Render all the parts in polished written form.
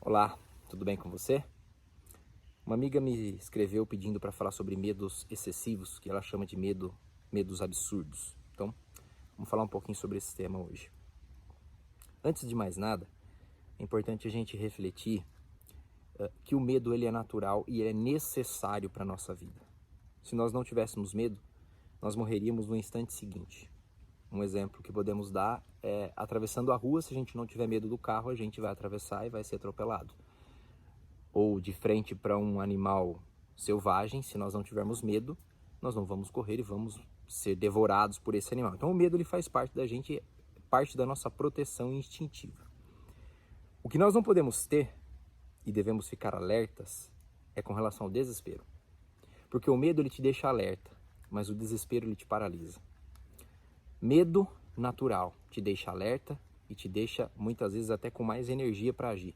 Olá, tudo bem com você? Uma amiga me escreveu pedindo para falar sobre medos excessivos, que ela chama de medos absurdos. Então, vamos falar um pouquinho sobre esse tema hoje. Antes de mais nada, é importante a gente refletir que o medo ele é natural e ele é necessário para a nossa vida. Se nós não tivéssemos medo, nós morreríamos no instante seguinte. Um exemplo que podemos dar é atravessando a rua, se a gente não tiver medo do carro, a gente vai atravessar e vai ser atropelado. Ou de frente para um animal selvagem, se nós não tivermos medo, nós não vamos correr e vamos ser devorados por esse animal. Então o medo ele faz parte da gente, parte da nossa proteção instintiva. O que nós não podemos ter e devemos ficar alertas é com relação ao desespero. Porque o medo ele te deixa alerta, mas o desespero ele te paralisa. Medo natural te deixa alerta e te deixa muitas vezes até com mais energia para agir.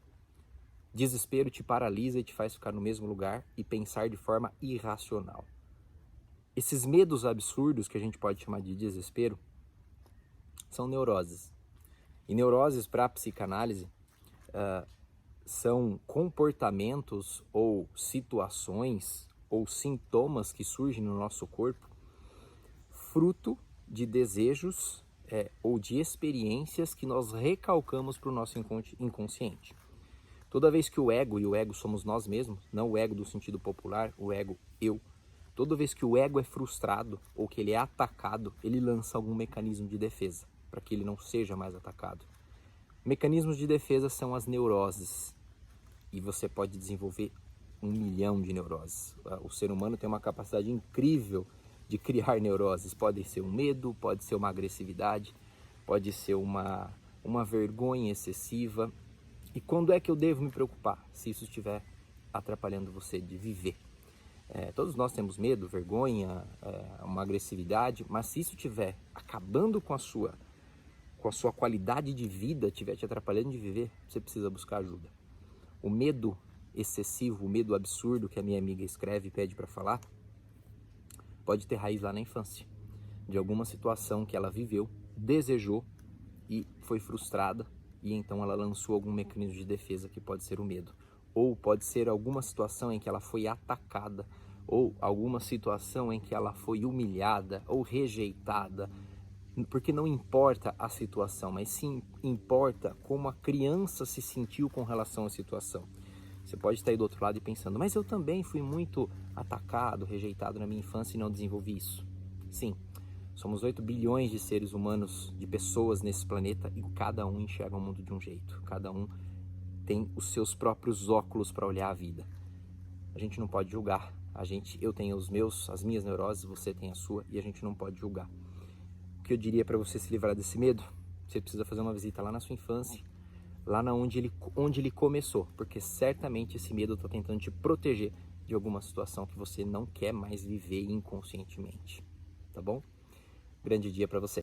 Desespero te paralisa e te faz ficar no mesmo lugar e pensar de forma irracional. Esses medos absurdos que a gente pode chamar de desespero são neuroses. E neuroses para a psicanálise são comportamentos ou situações ou sintomas que surgem no nosso corpo fruto de desejos ou de experiências que nós recalcamos para o nosso inconsciente. Toda vez que o ego, e o ego somos nós mesmos, não o ego do sentido popular, o ego eu, toda vez que o ego é frustrado ou que ele é atacado, ele lança algum mecanismo de defesa para que ele não seja mais atacado. Mecanismos de defesa são as neuroses e você pode desenvolver 1 milhão de neuroses. O ser humano tem uma capacidade incrível de criar neuroses. Pode ser um medo, pode ser uma agressividade, pode ser uma vergonha excessiva. E quando é que eu devo me preocupar? Se isso estiver atrapalhando você de viver. Todos nós temos medo, vergonha, uma agressividade, mas se isso estiver acabando com a sua qualidade de vida, estiver te atrapalhando de viver, você precisa buscar ajuda. O medo excessivo, o medo absurdo que a minha amiga escreve e pede para falar, pode ter raiz lá na infância, de alguma situação que ela viveu, desejou e foi frustrada, e então ela lançou algum mecanismo de defesa que pode ser o medo. Ou pode ser alguma situação em que ela foi atacada, ou alguma situação em que ela foi humilhada ou rejeitada, porque não importa a situação, mas sim importa como a criança se sentiu com relação à situação. Você pode estar aí do outro lado e pensando, mas eu também fui muito atacado, rejeitado na minha infância e não desenvolvi isso. Sim, somos 8 bilhões de seres humanos, de pessoas nesse planeta e cada um enxerga o mundo de um jeito. Cada um tem os seus próprios óculos para olhar a vida. A gente não pode julgar. Eu tenho as minhas neuroses, você tem a sua e a gente não pode julgar. O que eu diria para você se livrar desse medo? Você precisa fazer uma visita lá na sua infância, lá onde ele começou, porque certamente esse medo está tentando te proteger de alguma situação que você não quer mais viver inconscientemente, tá bom? Grande dia para você.